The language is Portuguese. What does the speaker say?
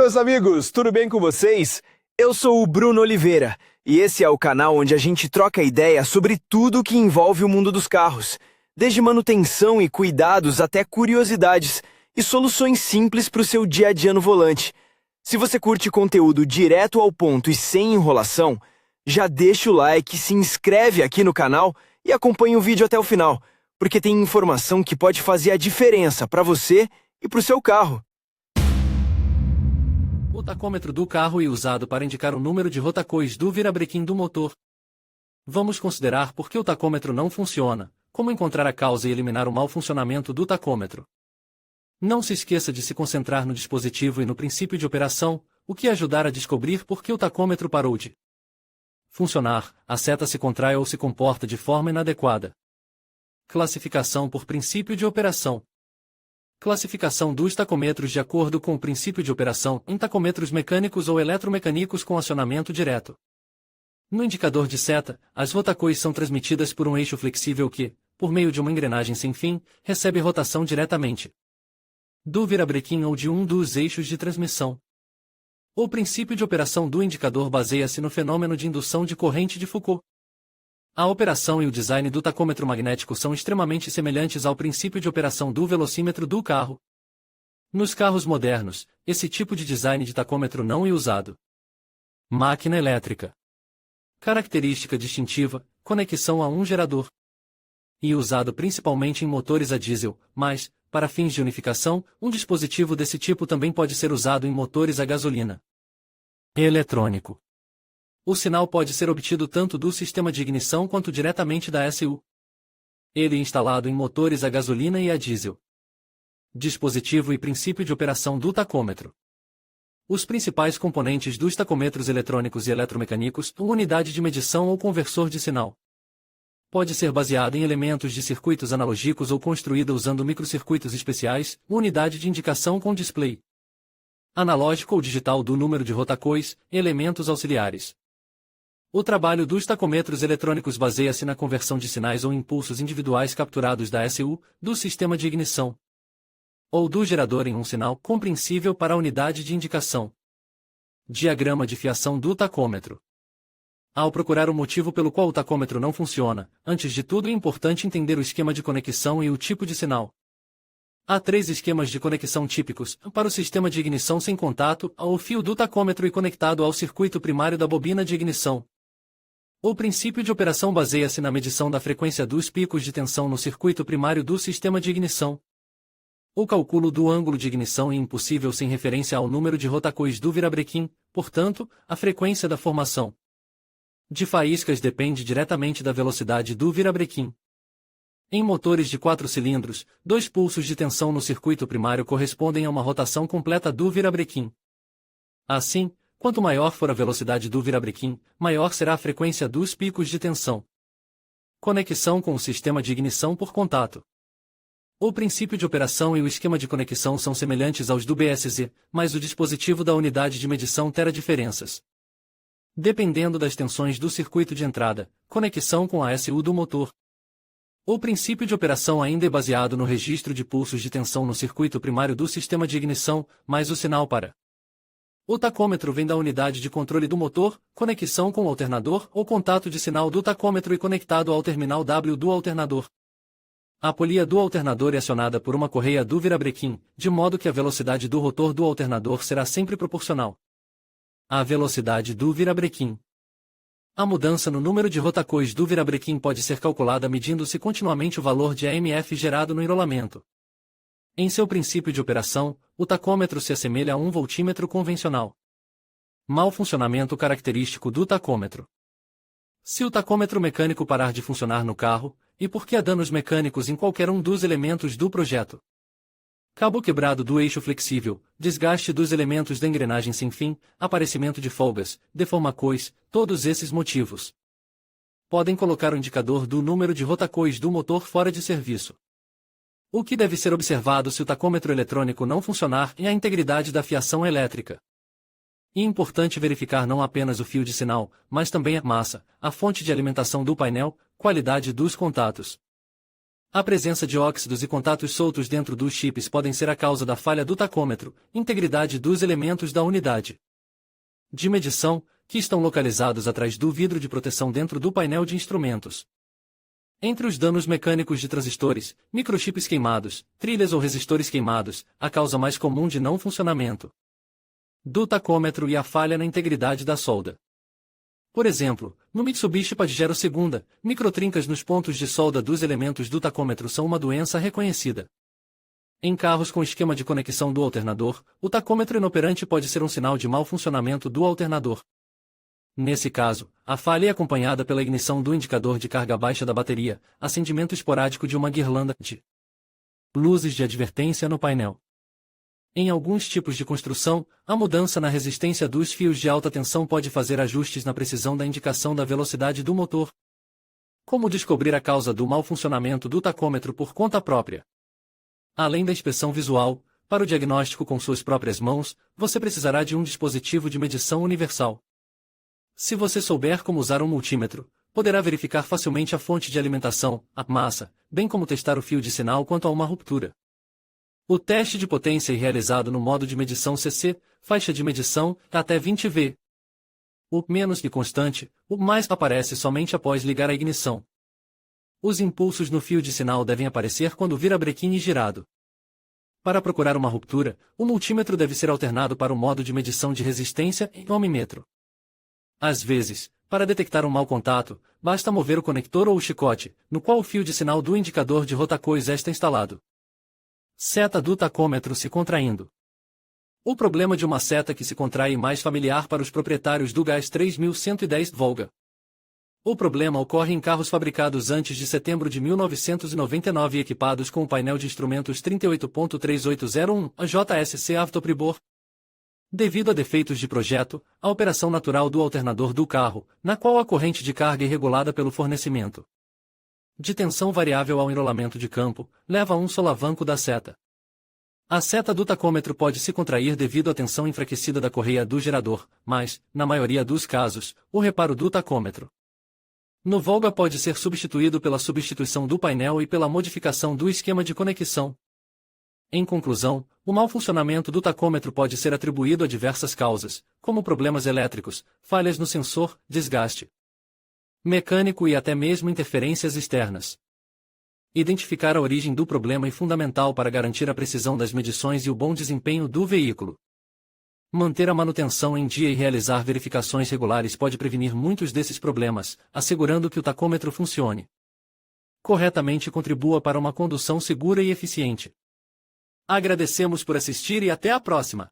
meus amigos, tudo bem com vocês? Eu sou o Bruno Oliveira e esse é o canal onde a gente troca ideia sobre tudo que envolve o mundo dos carros, desde manutenção e cuidados até curiosidades e soluções simples para o seu dia a dia no volante. Se você curte conteúdo direto ao ponto e sem enrolação, já deixa o like, se inscreve aqui no canal e acompanha o vídeo até o final, porque tem informação que pode fazer a diferença para você e para o seu carro. O tacômetro do carro é usado para indicar o número de rotacois do virabrequim do motor. Vamos considerar por que o tacômetro não funciona, como encontrar a causa e eliminar o mau funcionamento do tacômetro. Não se esqueça de se concentrar no dispositivo e no princípio de operação, o que ajudará a descobrir por que o tacômetro parou de funcionar, a seta se contrai ou se comporta de forma inadequada. Classificação por princípio de operação. Classificação dos tacômetros de acordo com o princípio de operação em tacômetros mecânicos ou eletromecânicos com acionamento direto. No indicador de seta, as rotacois são transmitidas por um eixo flexível que, por meio de uma engrenagem sem fim, recebe rotação diretamente do virabrequim ou de um dos eixos de transmissão. O princípio de operação do indicador baseia-se no fenômeno de indução de corrente de Foucault. A operação e o design do tacômetro magnético são extremamente semelhantes ao princípio de operação do velocímetro do carro. Nos carros modernos, esse tipo de design de tacômetro não é usado. Máquina elétrica. Característica distintiva, conexão a um gerador. E usado principalmente em motores a diesel, mas, para fins de unificação, um dispositivo desse tipo também pode ser usado em motores a gasolina. Eletrônico. O sinal pode ser obtido tanto do sistema de ignição quanto diretamente da ECU. Ele é instalado em motores a gasolina e a diesel. Dispositivo e princípio de operação do tacômetro. Os principais componentes dos tacômetros eletrônicos e eletromecânicos são unidade de medição ou conversor de sinal. Pode ser baseado em elementos de circuitos analógicos ou construída usando microcircuitos especiais, unidade de indicação com display analógico ou digital do número de rotacois, elementos auxiliares. O trabalho dos tacômetros eletrônicos baseia-se na conversão de sinais ou impulsos individuais capturados da ECU, do sistema de ignição, ou do gerador em um sinal compreensível para a unidade de indicação. Diagrama de fiação do tacômetro. Ao procurar o motivo pelo qual o tacômetro não funciona, antes de tudo é importante entender o esquema de conexão e o tipo de sinal. Há 3 esquemas de conexão típicos para o sistema de ignição sem contato ao fio do tacômetro e conectado ao circuito primário da bobina de ignição. O princípio de operação baseia-se na medição da frequência dos picos de tensão no circuito primário do sistema de ignição. O cálculo do ângulo de ignição é impossível sem referência ao número de rotacois do virabrequim, portanto, a frequência da formação de faíscas depende diretamente da velocidade do virabrequim. Em motores de 4 cilindros, 2 pulsos de tensão no circuito primário correspondem a uma rotação completa do virabrequim. Assim, quanto maior for a velocidade do virabrequim, maior será a frequência dos picos de tensão. Conexão com o sistema de ignição por contato. O princípio de operação e o esquema de conexão são semelhantes aos do BSZ, mas o dispositivo da unidade de medição terá diferenças. Dependendo das tensões do circuito de entrada, conexão com a ECU do motor. O princípio de operação ainda é baseado no registro de pulsos de tensão no circuito primário do sistema de ignição, mas o sinal para o tacômetro vem da unidade de controle do motor, conexão com o alternador ou contato de sinal do tacômetro e conectado ao terminal W do alternador. A polia do alternador é acionada por uma correia do virabrequim, de modo que a velocidade do rotor do alternador será sempre proporcional à velocidade do virabrequim. A mudança no número de rotacois do virabrequim pode ser calculada medindo-se continuamente o valor de AMF gerado no enrolamento. Em seu princípio de operação, o tacômetro se assemelha a um voltímetro convencional. Mau funcionamento característico do tacômetro. Se o tacômetro mecânico parar de funcionar no carro, e por que há danos mecânicos em qualquer um dos elementos do projeto? Cabo quebrado do eixo flexível, desgaste dos elementos da engrenagem sem fim, aparecimento de folgas, deformacois, todos esses motivos podem colocar o indicador do número de rotacois do motor fora de serviço. O que deve ser observado se o tacômetro eletrônico não funcionar é a integridade da fiação elétrica. É importante verificar não apenas o fio de sinal, mas também a massa, a fonte de alimentação do painel, qualidade dos contatos. A presença de óxidos e contatos soltos dentro dos chips podem ser a causa da falha do tacômetro, integridade dos elementos da unidade de medição, que estão localizados atrás do vidro de proteção dentro do painel de instrumentos. Entre os danos mecânicos de transistores, microchips queimados, trilhas ou resistores queimados, a causa mais comum de não funcionamento do tacômetro e a falha na integridade da solda. Por exemplo, no Mitsubishi Pajero II, microtrincas nos pontos de solda dos elementos do tacômetro são uma doença reconhecida. Em carros com esquema de conexão do alternador, o tacômetro inoperante pode ser um sinal de mau funcionamento do alternador. Nesse caso, a falha é acompanhada pela ignição do indicador de carga baixa da bateria, acendimento esporádico de uma guirlanda de luzes de advertência no painel. Em alguns tipos de construção, a mudança na resistência dos fios de alta tensão pode fazer ajustes na precisão da indicação da velocidade do motor. Como descobrir a causa do mau funcionamento do tacômetro por conta própria? Além da inspeção visual, para o diagnóstico com suas próprias mãos, você precisará de um dispositivo de medição universal. Se você souber como usar um multímetro, poderá verificar facilmente a fonte de alimentação, a massa, bem como testar o fio de sinal quanto a uma ruptura. O teste de potência é realizado no modo de medição CC, faixa de medição, até 20 V. O menos que constante, o mais aparece somente após ligar a ignição. Os impulsos no fio de sinal devem aparecer quando o virabrequim girado. Para procurar uma ruptura, o multímetro deve ser alternado para o modo de medição de resistência em ohmímetro. Às vezes, para detectar um mau contato, basta mover o conector ou o chicote, no qual o fio de sinal do indicador de rotacois está instalado. Seta do tacômetro se contraindo. O problema de uma seta que se contrai é mais familiar para os proprietários do Gás 3110 Volga. O problema ocorre em carros fabricados antes de setembro de 1999 e equipados com o painel de instrumentos 38.3801 JSC Autopribor. Devido a defeitos de projeto, a operação natural do alternador do carro, na qual a corrente de carga é regulada pelo fornecimento de tensão variável ao enrolamento de campo, leva a um solavanco da seta. A seta do tacômetro pode se contrair devido à tensão enfraquecida da correia do gerador, mas, na maioria dos casos, o reparo do tacômetro no Volga pode ser substituído pela substituição do painel e pela modificação do esquema de conexão. Em conclusão, o mau funcionamento do tacômetro pode ser atribuído a diversas causas, como problemas elétricos, falhas no sensor, desgaste mecânico e até mesmo interferências externas. Identificar a origem do problema é fundamental para garantir a precisão das medições e o bom desempenho do veículo. Manter a manutenção em dia e realizar verificações regulares pode prevenir muitos desses problemas, assegurando que o tacômetro funcione corretamente e contribua para uma condução segura e eficiente. Agradecemos por assistir e até a próxima!